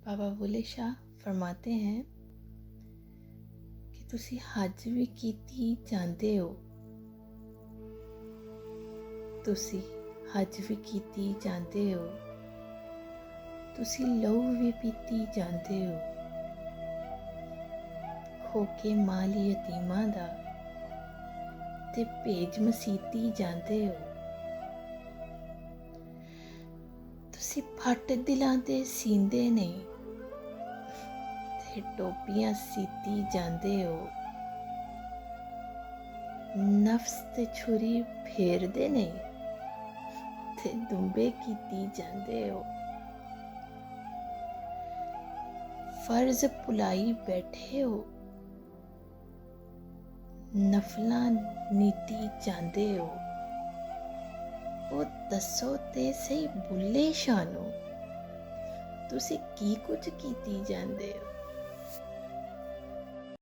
बाबा बुले शाह फरमाते हैं कि तुसी हज भी कीती जांदे हो, तुसी हज भी कीती जांदे हो, तुसी लहू भी पीती जांदे हो, खोके माल यतीमां दा ते भेज मसीती जांदे हो, तुसी फट दिलां दे सींदे नहीं ते टोपियां सीती जांदे हो, नफ्स ते छुरी फेरदे नहीं ते दुंबे कीती जांदे हो, फर्ज भुलाई बैठे हो, नफलां नीती जांदे हो। ओ दसो ते सही बुले शाह नूं तुसी की कुछ कीती जांदे हो।